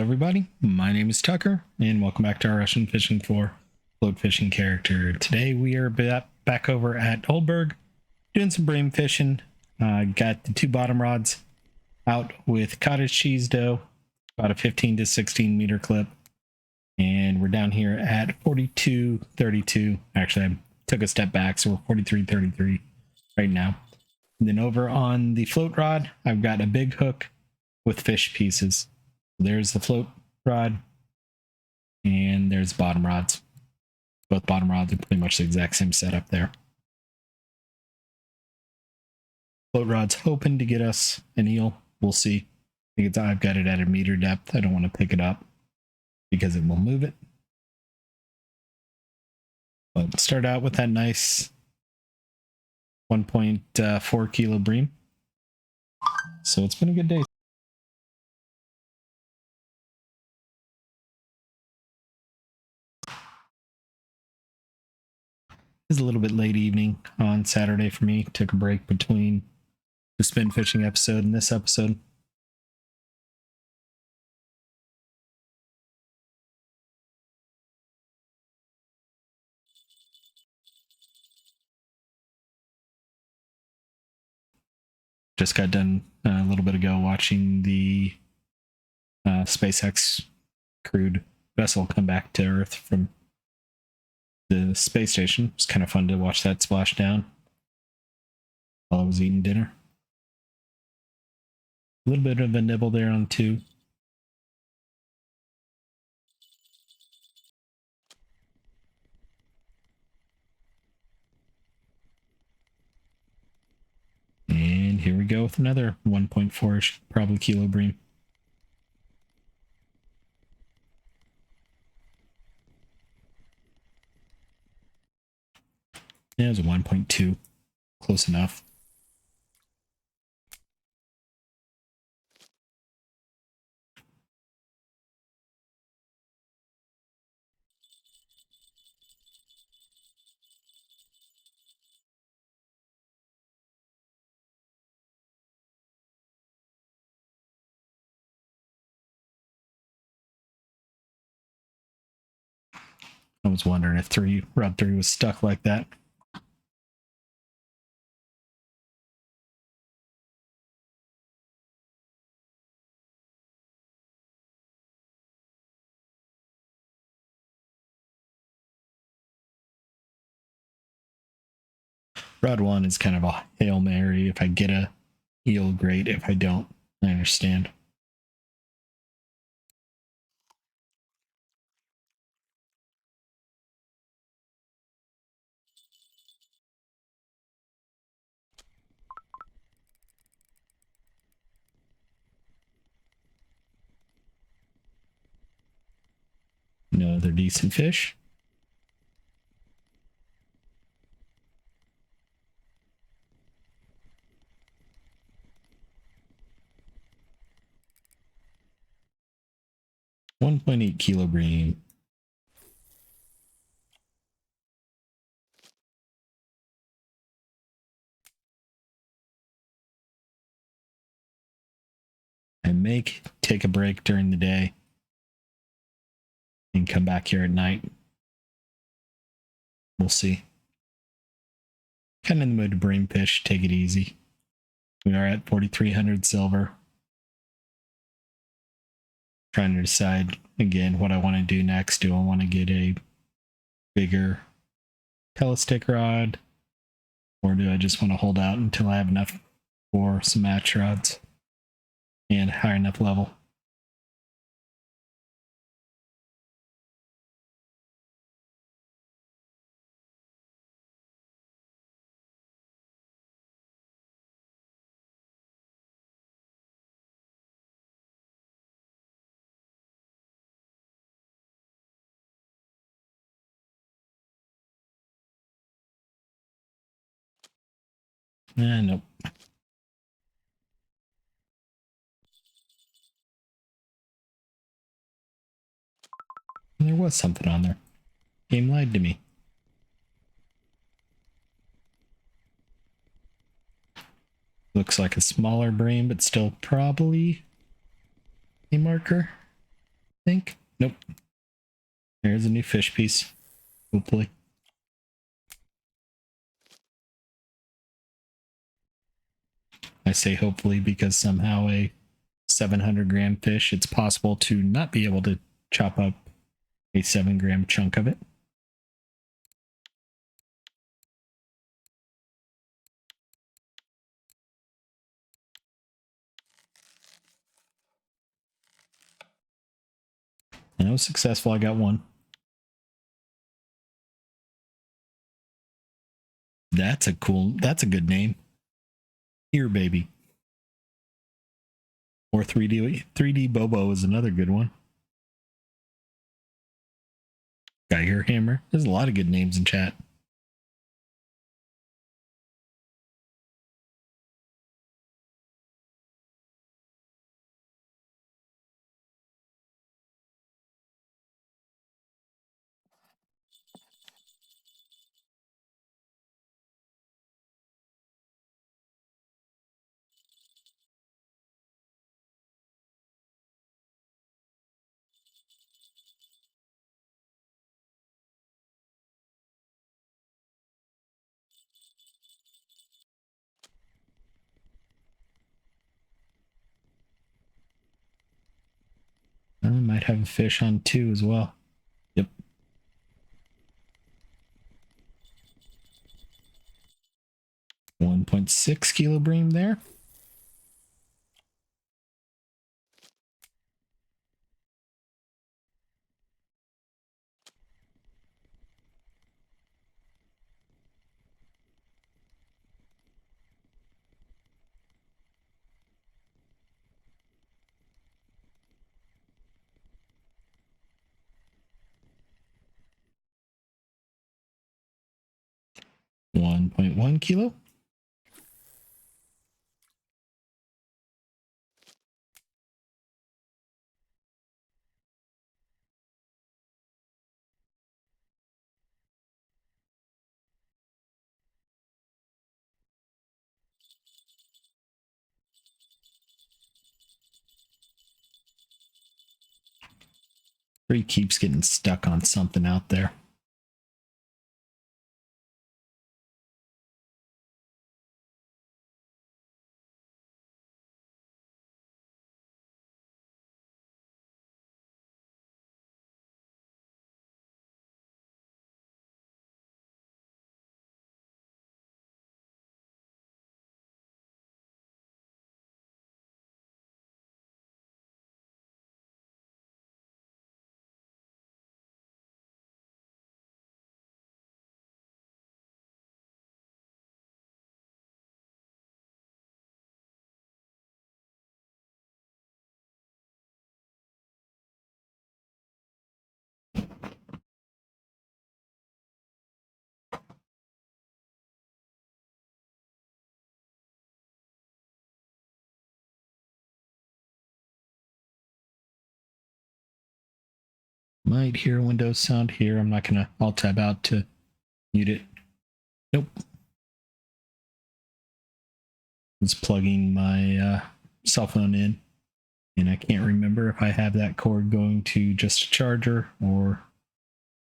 everybody. My name is Tucker, and welcome back to our Russian Fishing 4 float fishing character. Today we are back over at Old Burg, doing some bream fishing. Got the two bottom rods out with cottage cheese dough, about a 15 to 16 meter clip. And we're down here at 42.32. Actually, I took a step back, so we're 43.33 right now. And then over on the float rod, I've got a big hook with fish pieces. There's the float rod, and there's bottom rods. Both bottom rods are pretty much the exact same setup there. Float rod's hoping to get us an eel. We'll see. I've got it at a meter depth. I don't want to pick it up because it will move it. But start out with that nice 1.4 kilo bream. So it's been a good day. It's a little bit late evening on Saturday for me. Took a break between the spin fishing episode and this episode. Just got done a little bit ago watching the SpaceX crewed vessel come back to Earth from the space station. It was kind of fun to watch that splash down while I was eating dinner. A little bit of a nibble there on 2. And here we go with another 1.4-ish, probably kilo bream. Yeah, it was a 1.2. Close enough. I was wondering if rod 3 was stuck like that. Rod 1 is kind of a Hail Mary. If I get a eel, great. If I don't, I understand. Another decent fish. .8 kilo bream. I may take a break during the day and come back here at night. We'll see. Kind of in the mood to bream fish, take it easy. We are at 4,300 silver. Trying to decide again what I want to do next. Do I want to get a bigger telestick rod, or do I just want to hold out until I have enough for some match rods and high enough level? Nope. There was something on there. Game lied to me. Looks like a smaller bream, but still probably a marker. think. Nope. There's a new fish piece. Hopefully. I say hopefully because somehow a 700-gram fish, it's possible to not be able to chop up a 7-gram chunk of it. And I was successful. I got one. That's a good name. Here, baby. Or 3D Bobo is another good one. Geiger Hammer. There's a lot of good names in chat. I might have a fish on 2 as well. Yep. 1.6 kilo bream there. $1.1 kilo. He keeps getting stuck on something out there. Might hear a Windows sound here. I'm not gonna. I'll tab out to mute it. Nope. It's plugging my cell phone in, and I can't remember if I have that cord going to just a charger or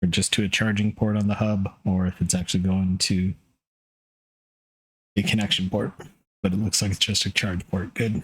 just to a charging port on the hub, or if it's actually going to a connection port. But it looks like it's just a charge port. Good.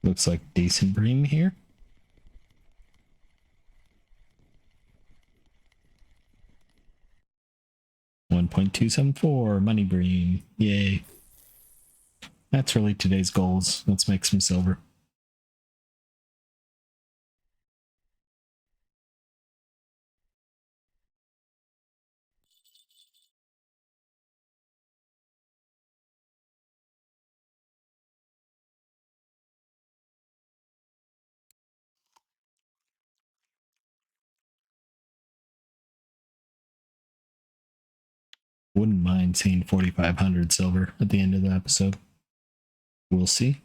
Looks like decent bream here. $1.274 money bream. Yay. That's really today's goals. Let's make some silver. Wouldn't mind seeing 4,500 silver at the end of the episode. We'll see.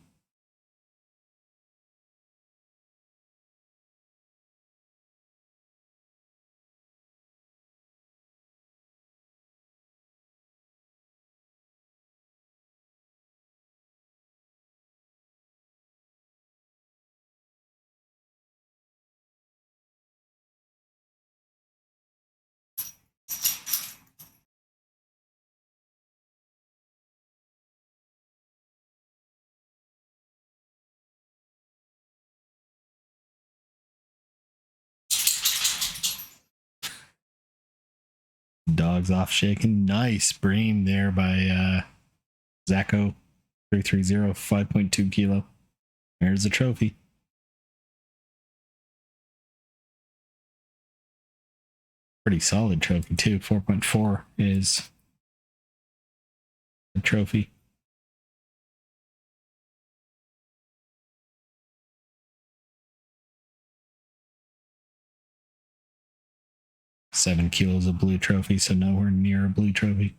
Dogs off shaking. Nice brain there by Zacho 330, 5.2 kilo. There's the trophy. Pretty solid trophy too. 4.4 is the trophy. Seven kilos of blue trophy, so nowhere near a blue trophy.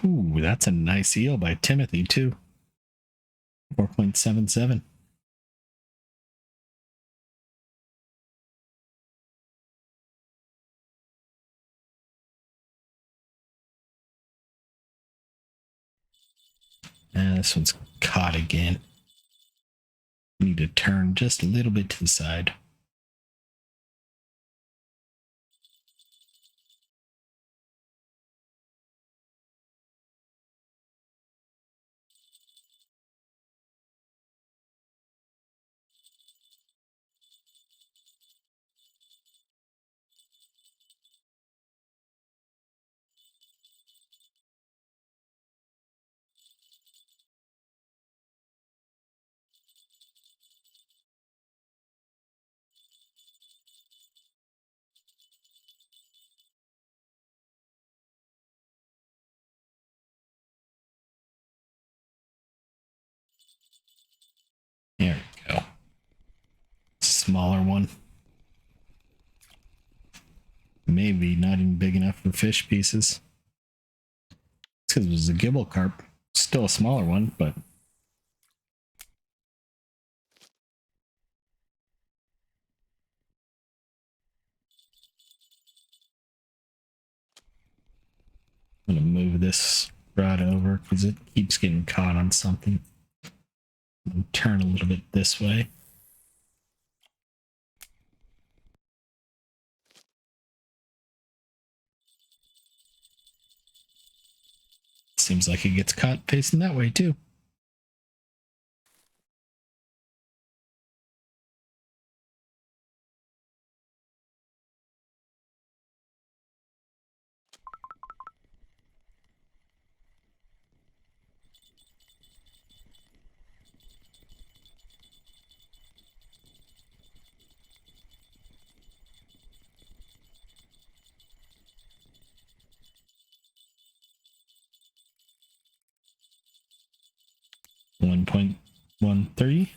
Ooh, that's a nice eel by Timothy too. 4.77. This one's caught again. Need to turn just a little bit to the side. There we go. Smaller one. Maybe not even big enough for fish pieces. It's because it was a gibble carp. Still a smaller one, but I'm gonna move this rod over because it keeps getting caught on something. Turn a little bit this way. Seems like it gets caught facing that way too. $1.13.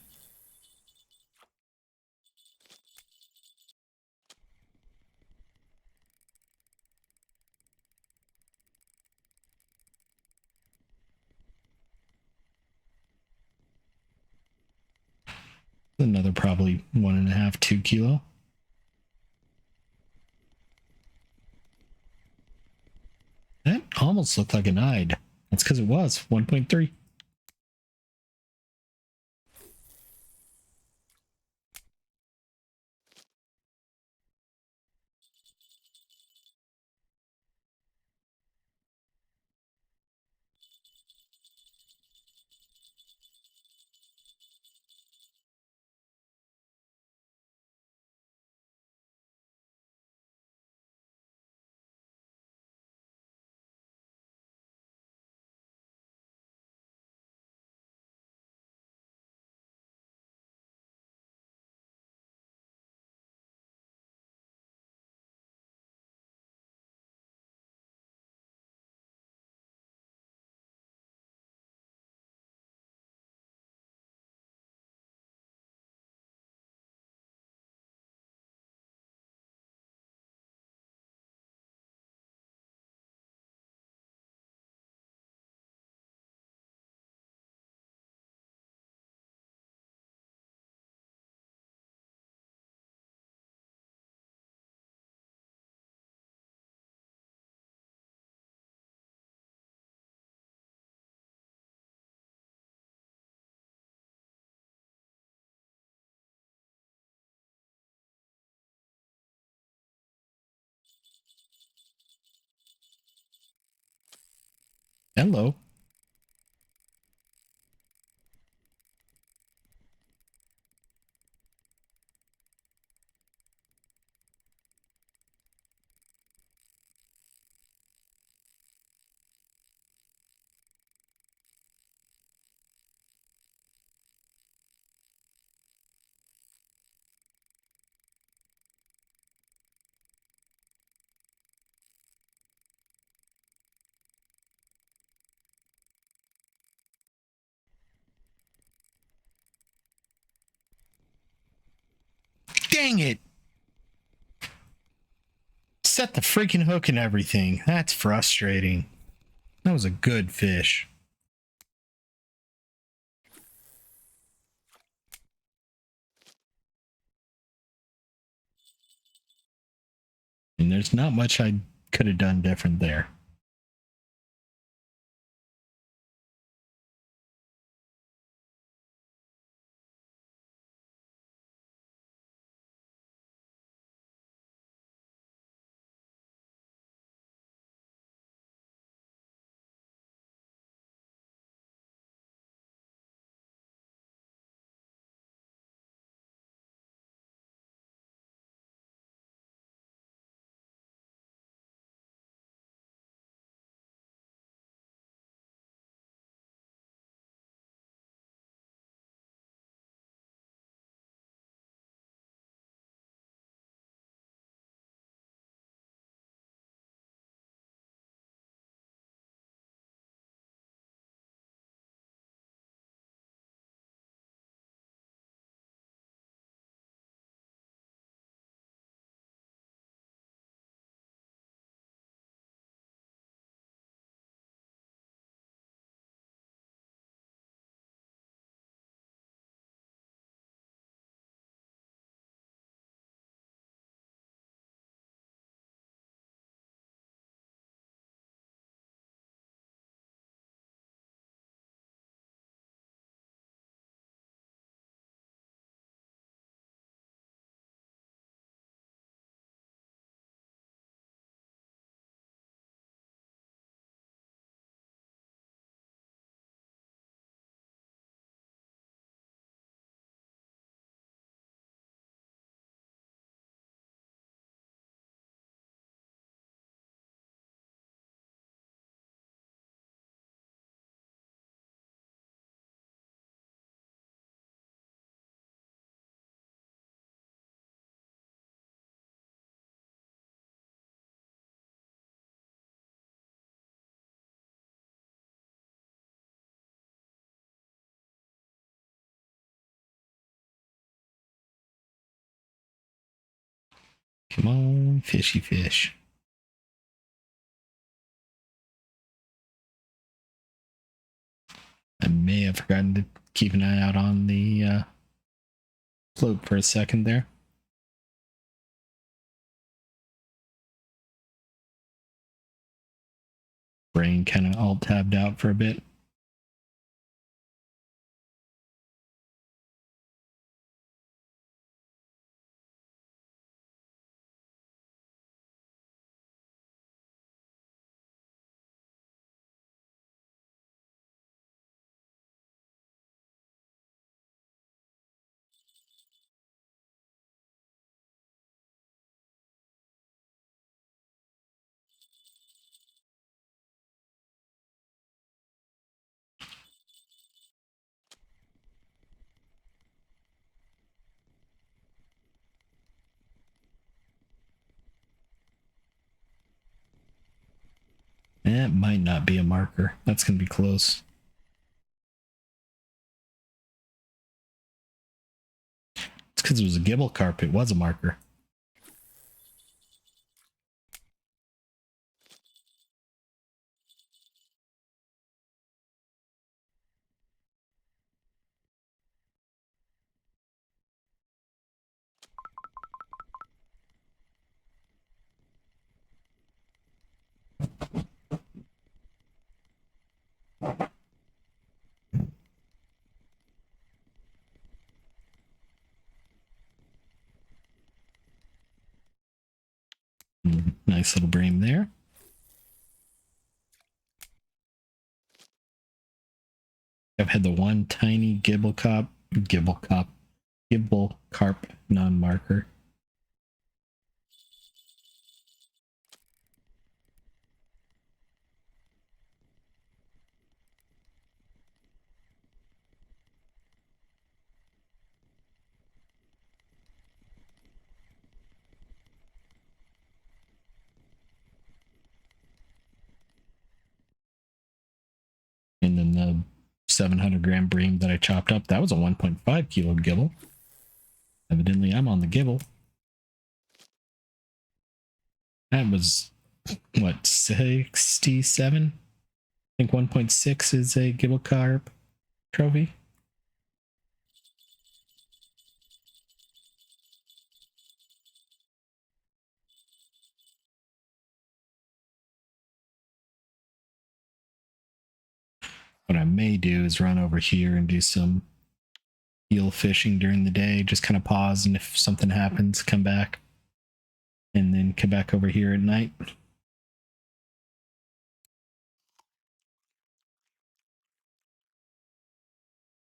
Another probably 1.5, 2 kilo. almost looked like an eyed. That's because it was 1.3. Hello. Dang it! Set the freaking hook and everything. That's frustrating. That was a good fish. And there's not much I could have done different there. Come on, fishy fish. I may have forgotten to keep an eye out on the float for a second there. brain kind of alt tabbed out for a bit. It might not be a marker. That's going to be close. It's because it was a gibble carp. It was a marker. Nice little bream there. I've had the one tiny gibble carp non-marker. And then the 700-gram bream that I chopped up, that was a 1.5 kilo gibble. Evidently, I'm on the gibble. That was, what, 67? I think 1.6 is a gibble carp trophy. What I may do is run over here and do some eel fishing during the day. Just kind of pause, and if something happens, come back. And then come back over here at night.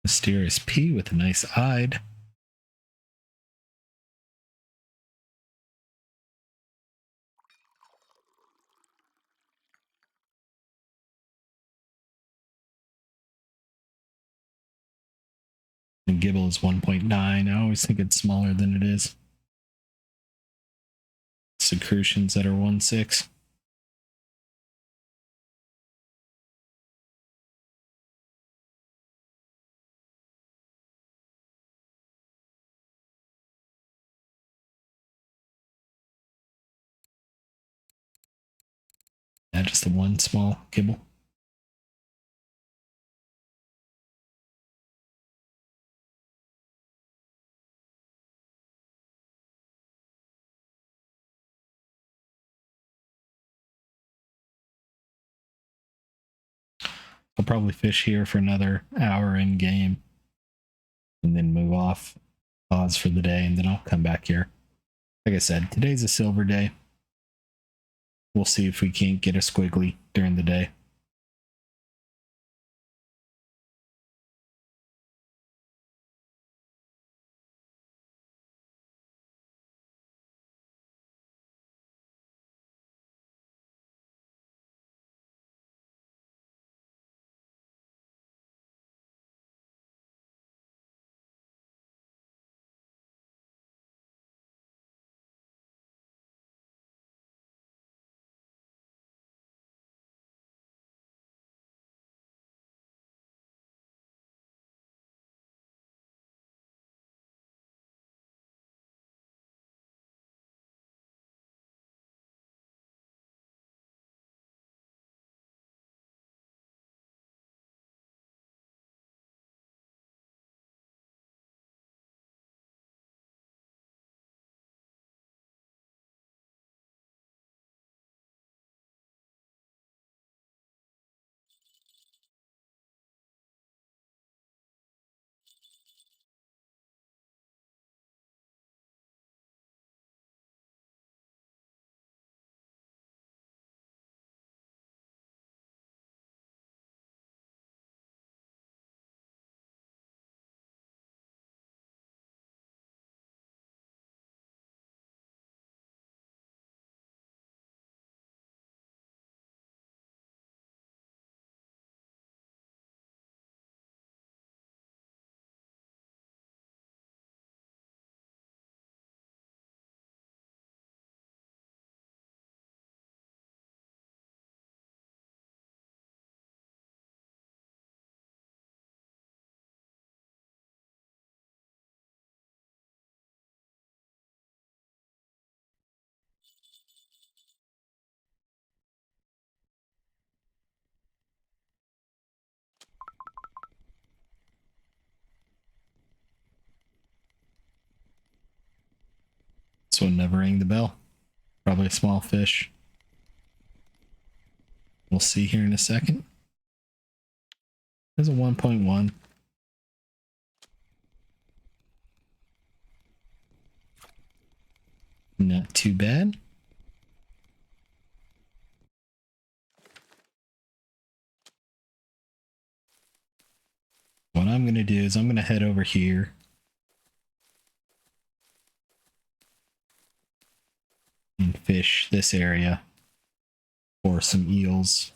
Mysterious P with a nice eye. And gibble is 1.9. I always think it's smaller than it is. Secretions that are 1.6. Yeah, just the one small gibble. I'll probably fish here for another hour in game and then move off, pause for the day, and then I'll come back here. Like I said, today's a silver day. We'll see if we can't get a squiggly during the day. This one never rang the bell. Probably a small fish. We'll see here in a second. There's a 1.1. Not too bad. What I'm going to do is I'm going to head over here. And fish this area for some eels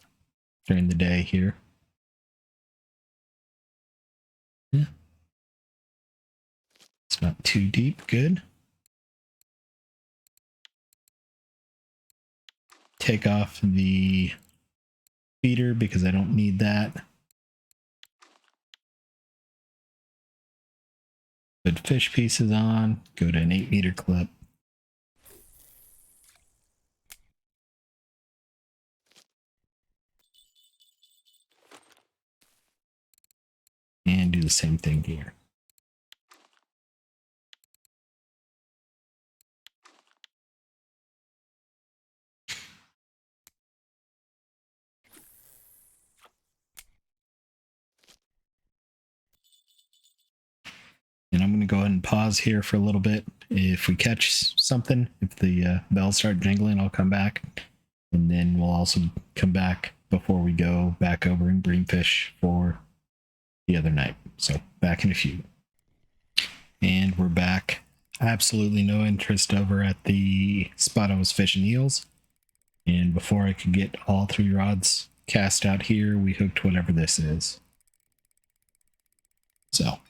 during the day here. Yeah. It's not too deep. Good. Take off the feeder because I don't need that. Put fish pieces on. Go to an 8-meter clip. And do the same thing here. And I'm going to go ahead and pause here for a little bit. If we catch something, if the bells start jingling, I'll come back. And then we'll also come back before we go back over and bring fish for the other night. So back in a few. And we're back. Absolutely no interest over at the spot I was fishing eels. And before I could get all 3 rods cast out here, we hooked whatever this is. So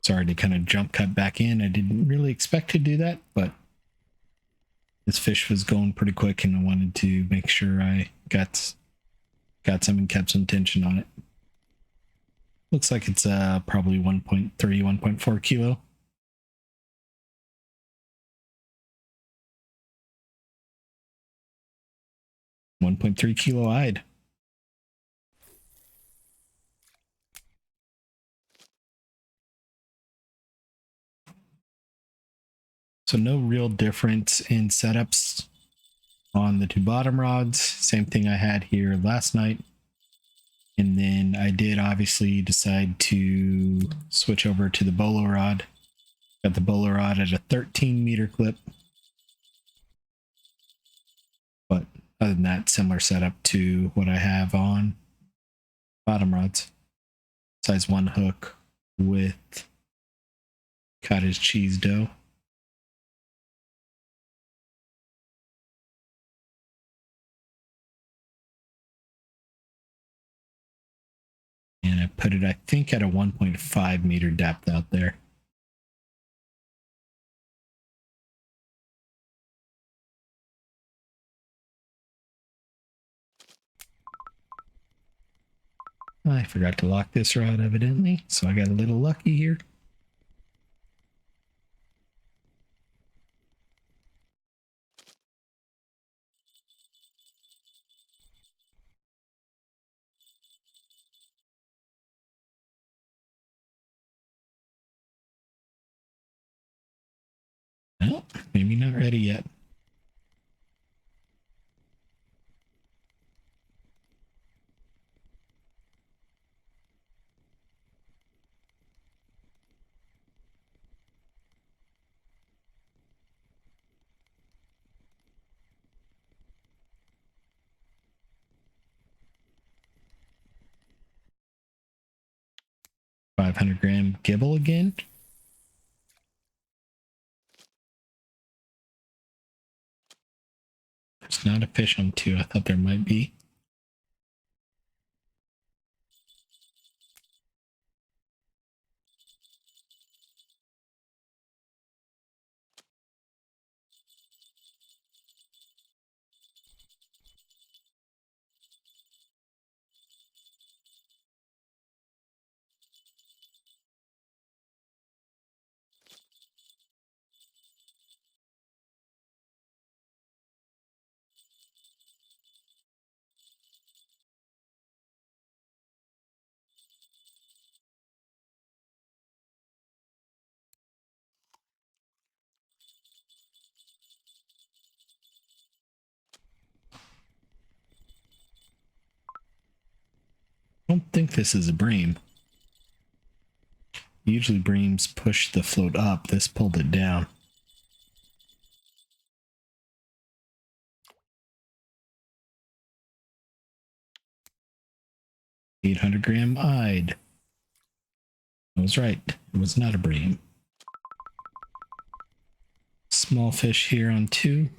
sorry to kind of jump cut back in. I didn't really expect to do that, but this fish was going pretty quick and I wanted to make sure I got some and kept some tension on it. Looks like it's probably 1.3, 1.4 kilo. .3 kilo eyed. So no real difference in setups on the 2 bottom rods. Same thing I had here last night. And then I did obviously decide to switch over to the bolo rod. Got the bolo rod at a 13-meter clip. But other than that, similar setup to what I have on bottom rods. Size 1 hook with cottage cheese dough. And I put it, I think, at a 1.5 meter depth out there. I forgot to lock this rod, evidently, so I got a little lucky here. Well, maybe not ready yet. .500-gram gibble again. There's not a fish on 2. I thought there might be. don't think this is a bream. Usually breams push the float up. This pulled it down. $800-gram eyed. I was right. It was not a bream. Small fish here on 2.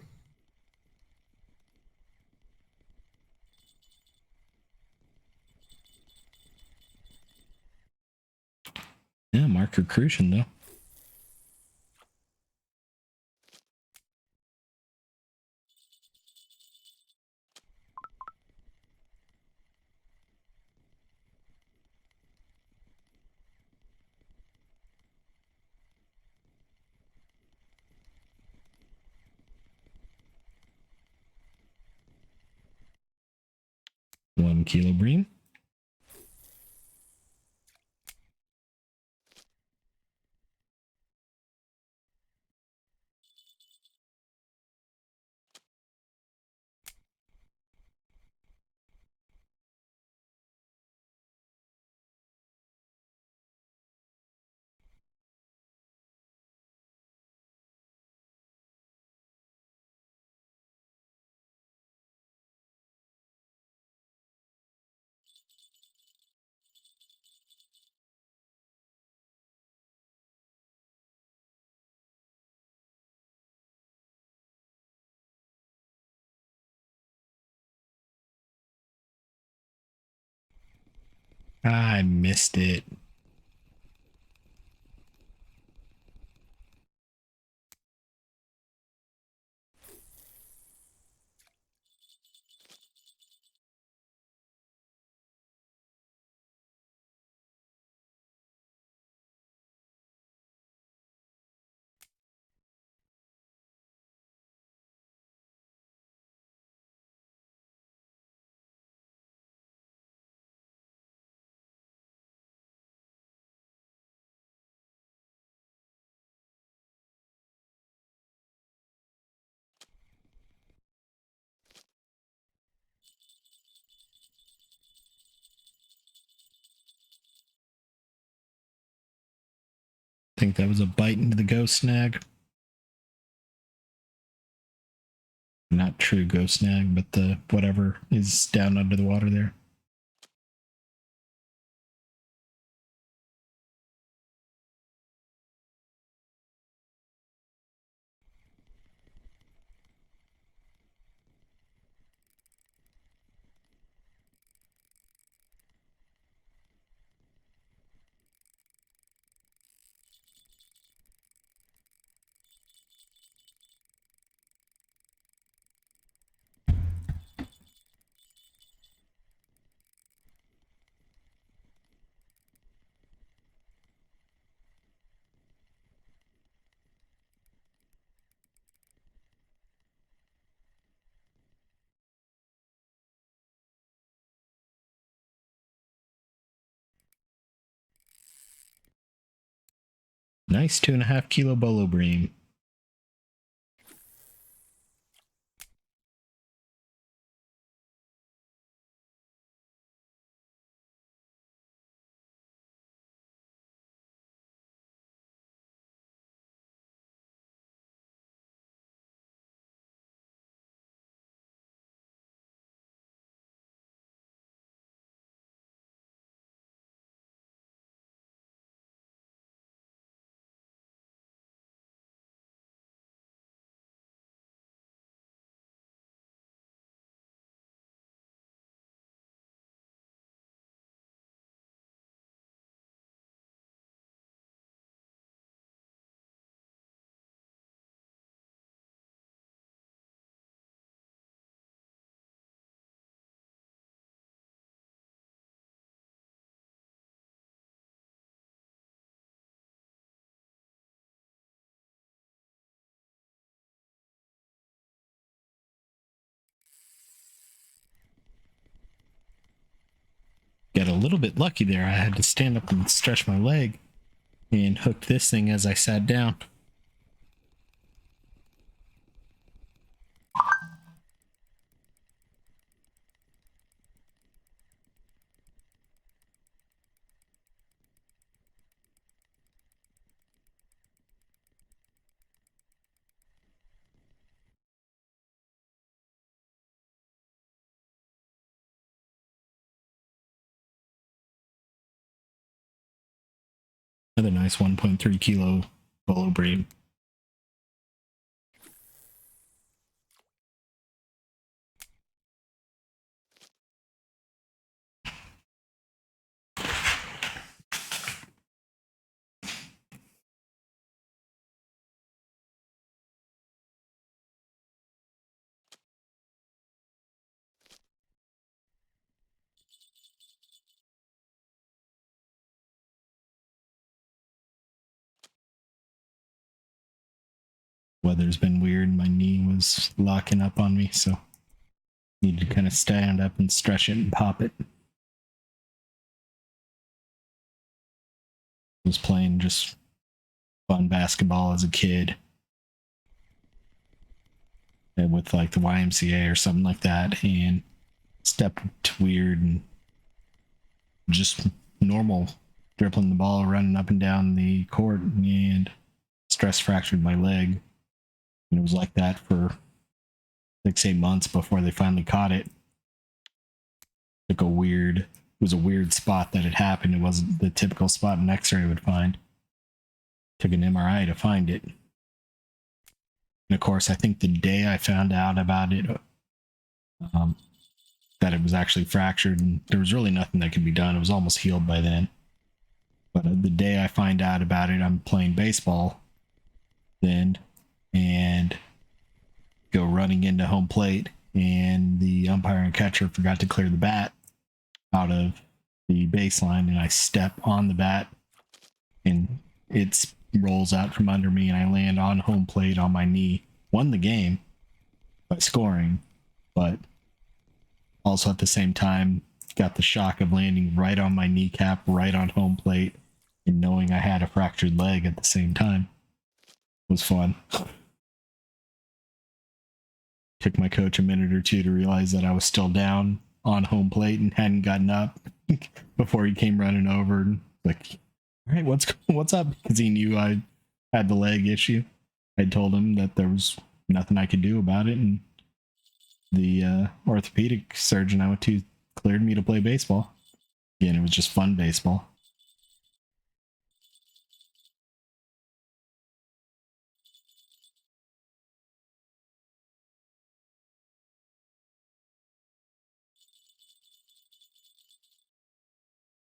Yeah, marker crucian though. One kilo bream. I missed it. I think that was a bite into the ghost snag. Not true ghost snag, but the whatever is down under the water there. Nice 2.5 kilo bolo bream. Got a little bit lucky there. I had to stand up and stretch my leg and hook this thing as I sat down. Another nice 1.3 kilo bolo bream. Weather's been weird. My knee was locking up on me, so need to kind of stand up and stretch it and pop it. I was playing just fun basketball as a kid, and with like the YMCA or something like that, and stepped weird and just normal dribbling the ball, running up and down the court, and stress fractured my leg. And it was like that for 6-8 months before they finally caught it. It was a weird spot that had happened. It wasn't the typical spot an X-ray would find. Took an MRI to find it. And of course, I think the day I found out about it, that it was actually fractured, and there was really nothing that could be done. It was almost healed by then. But the day I find out about it, I'm playing baseball then, and go running into home plate, and the umpire and catcher forgot to clear the bat out of the baseline, and I step on the bat, and it rolls out from under me, and I land on home plate on my knee. Won the game by scoring, but also at the same time got the shock of landing right on my kneecap, right on home plate, and knowing I had a fractured leg at the same time. It was fun. Took my coach a minute or two to realize that I was still down on home plate and hadn't gotten up before he came running over and like, all right, what's up? Because he knew I had the leg issue. I told him that there was nothing I could do about it, and the orthopedic surgeon I went to cleared me to play baseball. Again, it was just fun baseball.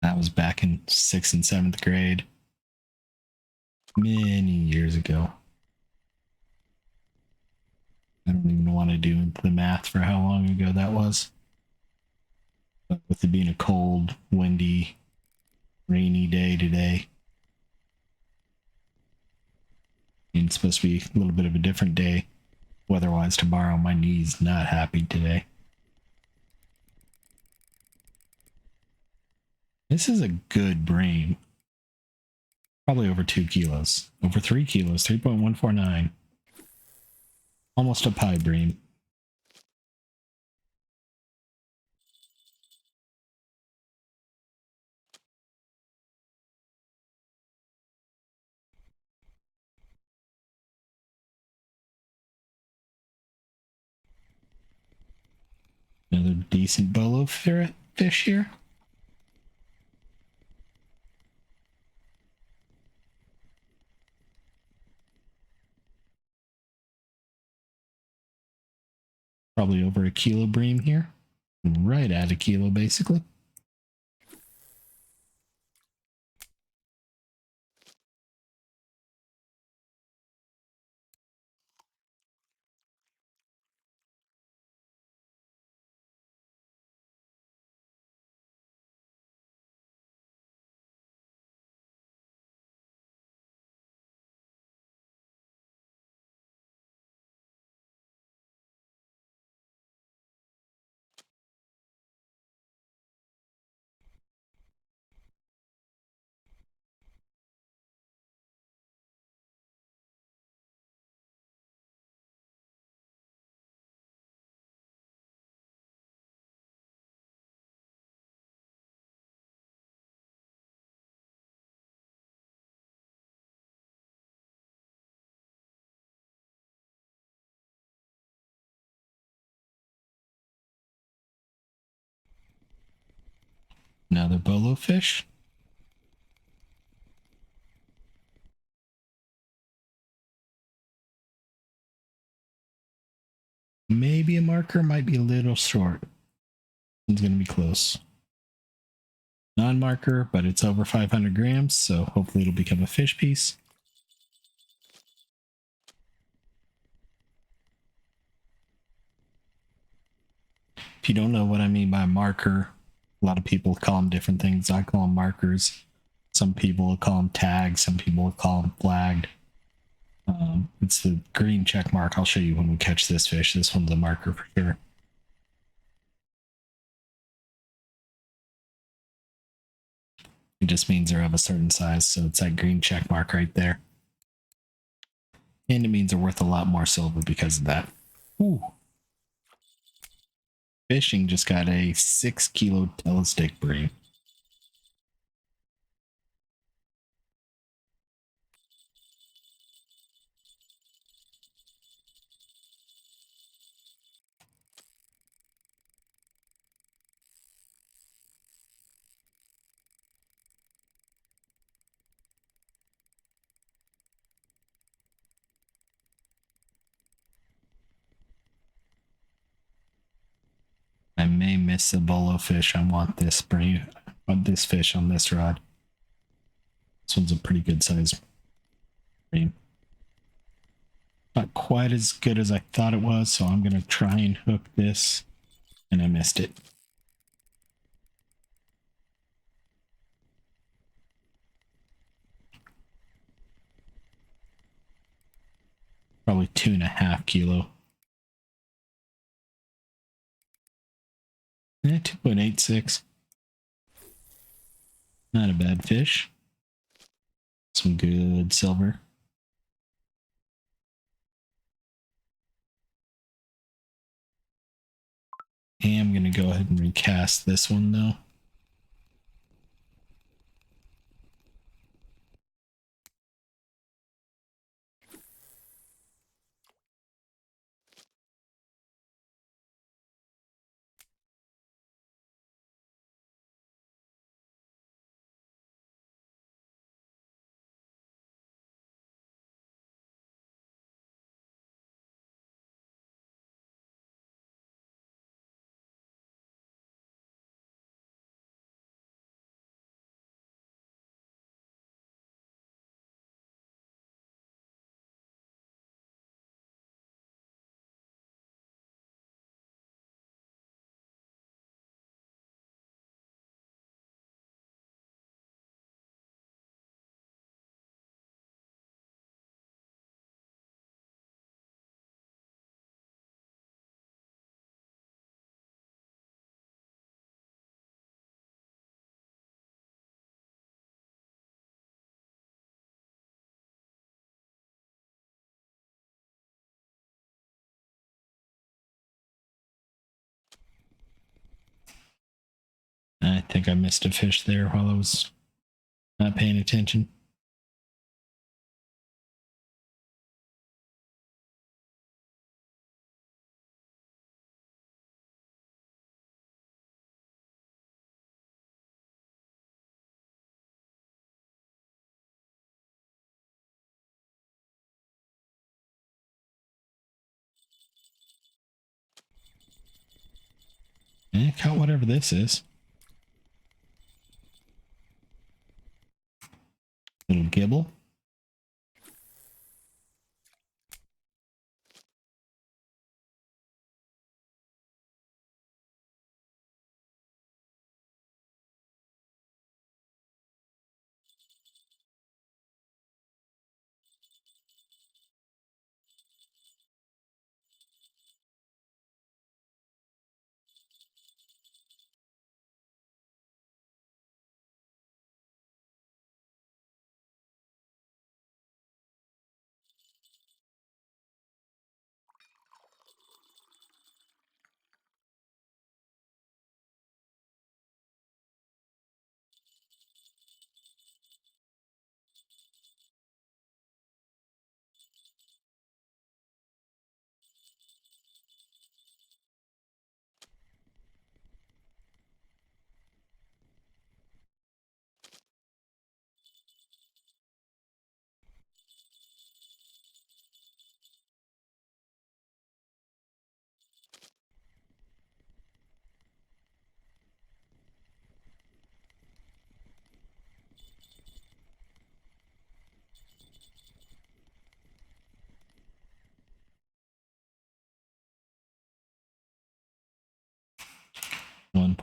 That was back in 6th and 7th grade, many years ago. I don't even want to do the math for how long ago that was. But with it being a cold, windy, rainy day today, and it's supposed to be a little bit of a different day weather-wise tomorrow, my knee's not happy today. This is a good bream. Probably over 2 kilos. Over 3 kilos, 3.149. Almost a pie bream. Another decent bolo fish here. Probably over a kilo bream here. Right at a kilo, basically. Another bolo fish. maybe a marker, might be a little short. It's going to be close. Non-marker, but it's over 500 grams, so hopefully it'll become a fish piece. If you don't know what I mean by marker, a lot of people call them different things. I call them markers. Some people will call them tags. Some people will call them flagged. It's the green check mark. I'll show you when we catch this fish. This one's a marker for sure. It just means they're of a certain size, so it's that green check mark right there. And it means they're worth a lot more silver because of that. Ooh. Fishing just got a 6 kilo telestick bream. I may miss a bolo fish. I want this bream. I want this fish on this rod. This one's a pretty good size bream. Not quite as good as I thought it was, so I'm going to try and hook this. And I missed it. Probably 2.5 kilo. 2.86. Not a bad fish. Some good silver. And I'm going to go ahead and recast this one though. I think I missed a fish there while I was not paying attention. Caught whatever this is. Little gibble.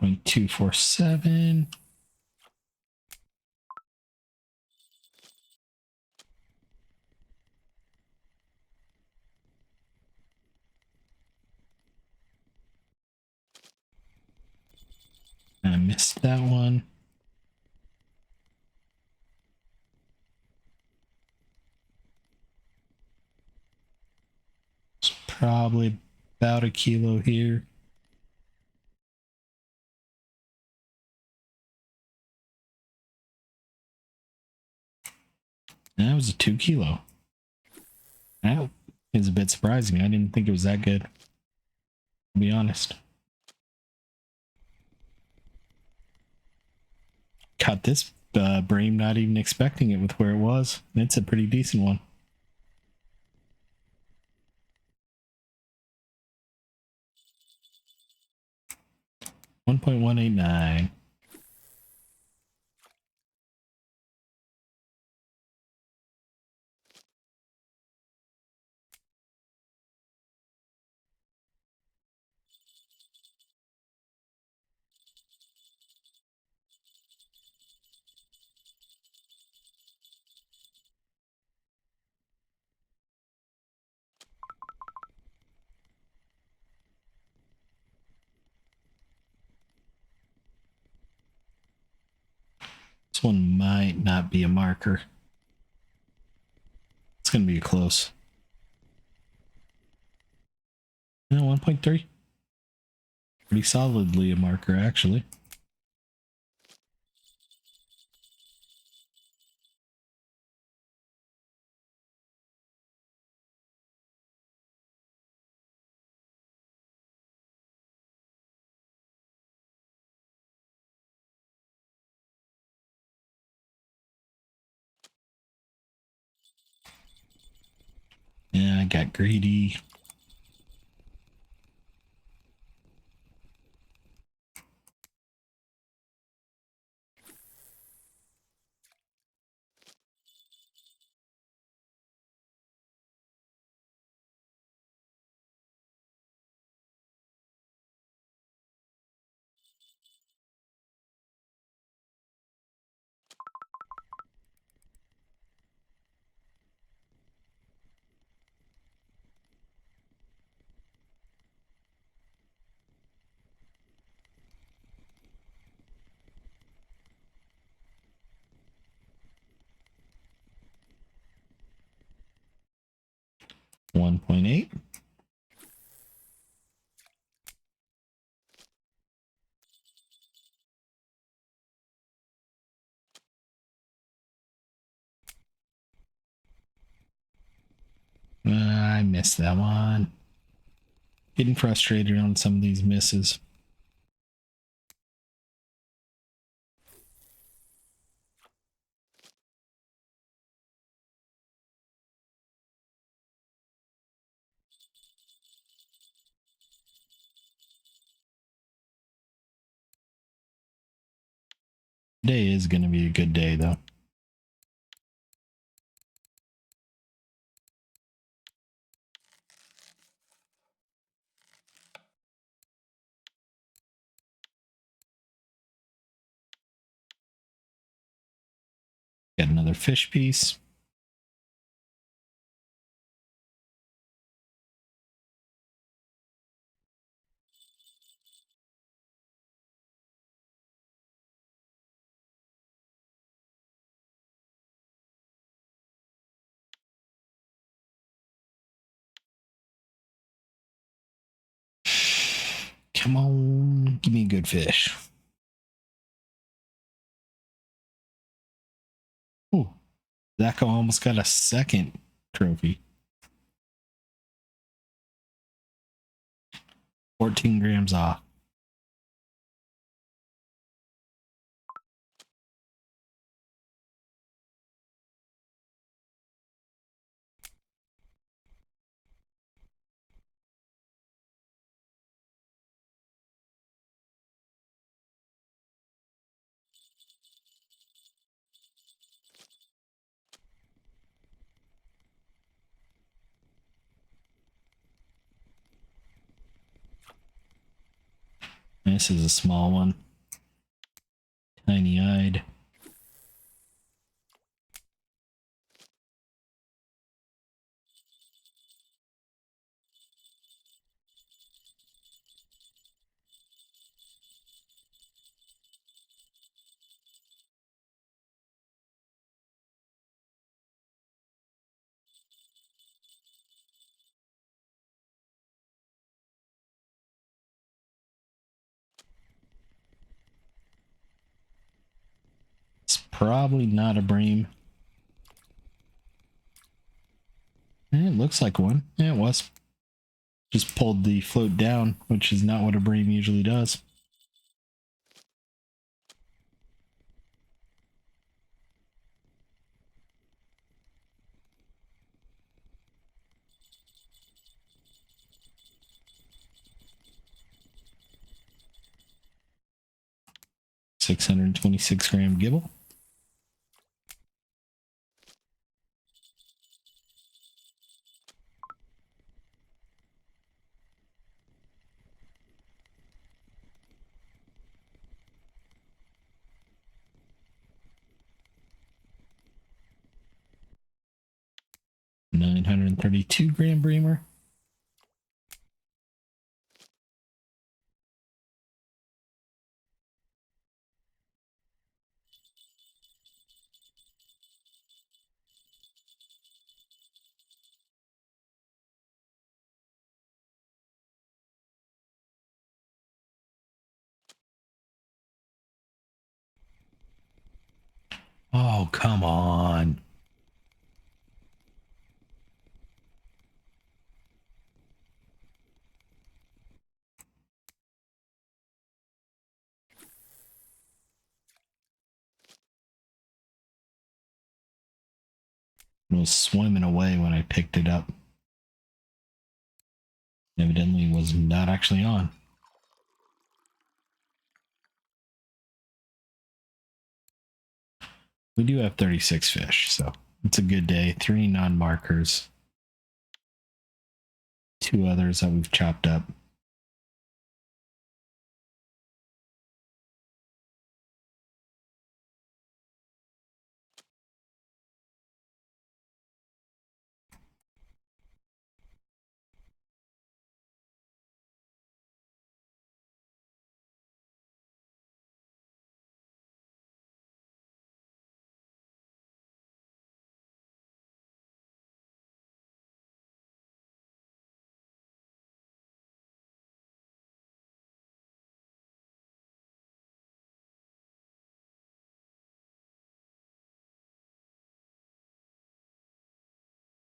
0.247. I missed that one. It's probably about a kilo here. That was a 2 kilo. That is a bit surprising. I didn't think it was that good, to be honest. Caught this Bream not even expecting it with where it was. It's a pretty decent one. $1.189. This one might not be a marker. It's going to be close. 1.3. Pretty solidly a marker, actually. Yeah, I got greedy. $1.8. I missed that one. Getting frustrated on some of these misses. Today is going to be a good day, though. Get another fish piece. Come on, give me a good fish. Ooh, Zacho almost got a second trophy. 14 grams off. This is a small one. Tiny-eyed. It's probably not a bream. It looks like one. Yeah, it was. Just pulled the float down, which is not what a bream usually does. $626 gibble. $932 breamer. Oh, come on. It was swimming away when I picked it up. Evidently was not actually on. We do have 36 fish, so it's a good day. 3 non-markers. 2 others that we've chopped up.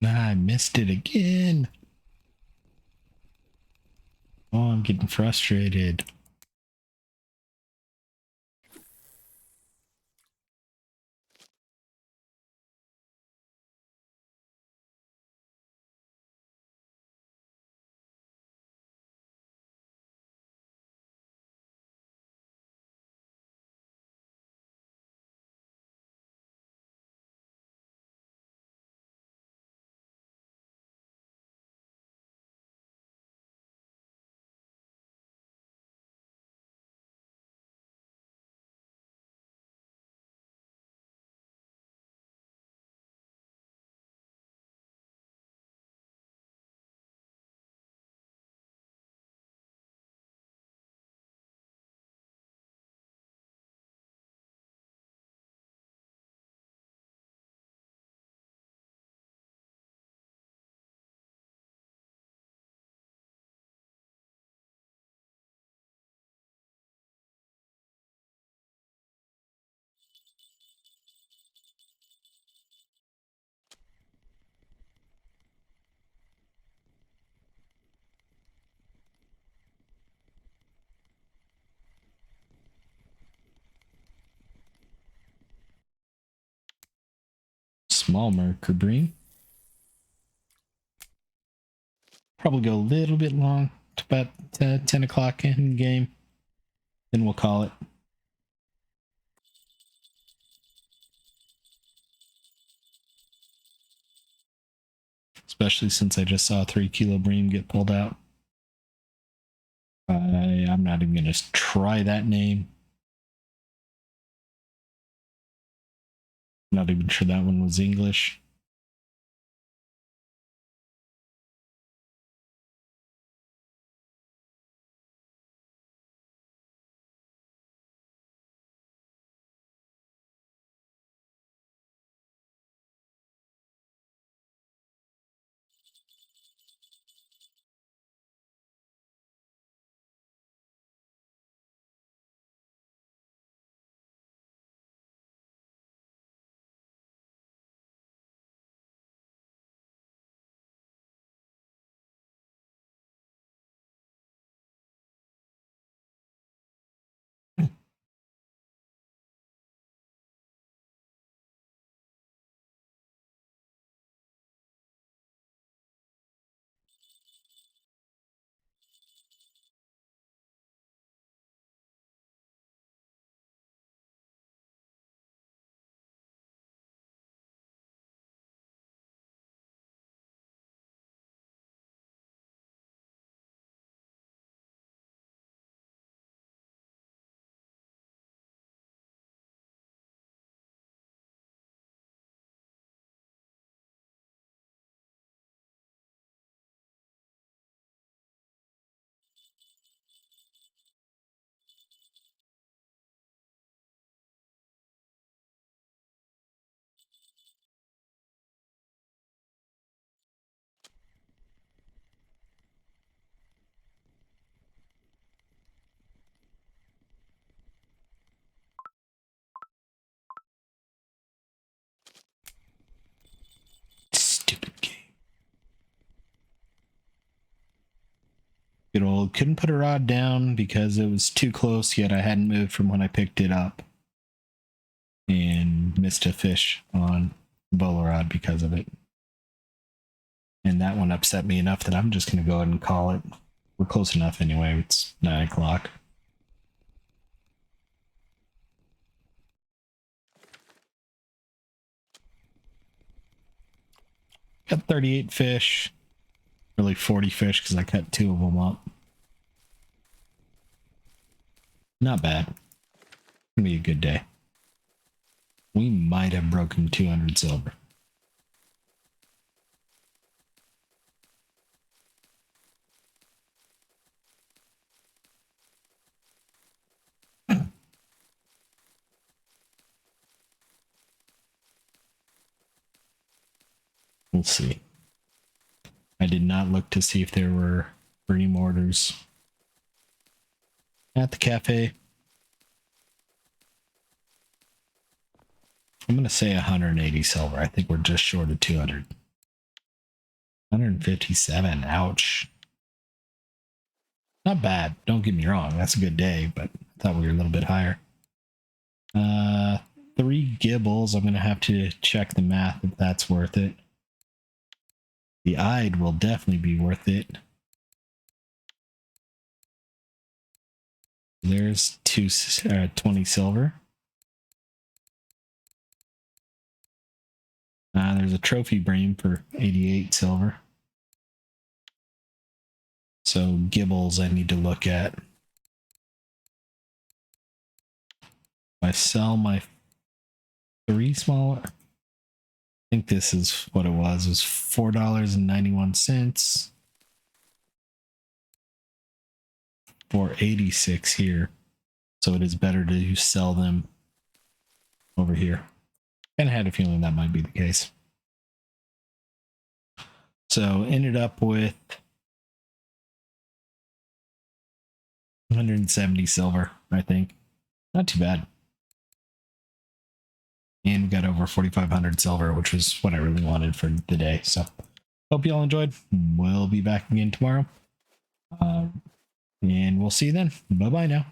I missed it again. Oh, I'm getting frustrated. Small marker bream. Probably go a little bit long to about 10 o'clock in game. Then we'll call it. Especially since I just saw a 3 kilo bream get pulled out. I'm not not even going to try that name. Not even sure that one was English. Stupid game. Good old, couldn't put a rod down because it was too close, yet I hadn't moved from when I picked it up. And missed a fish on the bowler rod because of it. And that one upset me enough that I'm just going to go ahead and call it. We're close enough anyway. It's 9 o'clock. Got 38 fish. Really 40 fish because I cut 2 of them up. Not bad. Gonna be a good day. We might have broken 200 silver. We'll see. I did not look to see if there were any orders at the cafe. I'm going to say 180 silver. I think we're just short of 200. 157. Ouch. Not bad. Don't get me wrong. That's a good day, but I thought we were a little bit higher. 3 gibbles. I'm going to have to check the math if that's worth it. The eyed will definitely be worth it. There's 20 silver. There's a trophy brain for 88 silver. So gibbles I need to look at. If I sell my 3 smaller, I think this is what it was $4.91 for 86 here. So it is better to sell them over here. And I had a feeling that might be the case. So ended up with 170 silver, I think. Not too bad. And we got over 4,500 silver, which was what I really wanted for the day. So hope you all enjoyed. We'll be back again tomorrow. And we'll see you then. Bye-bye now.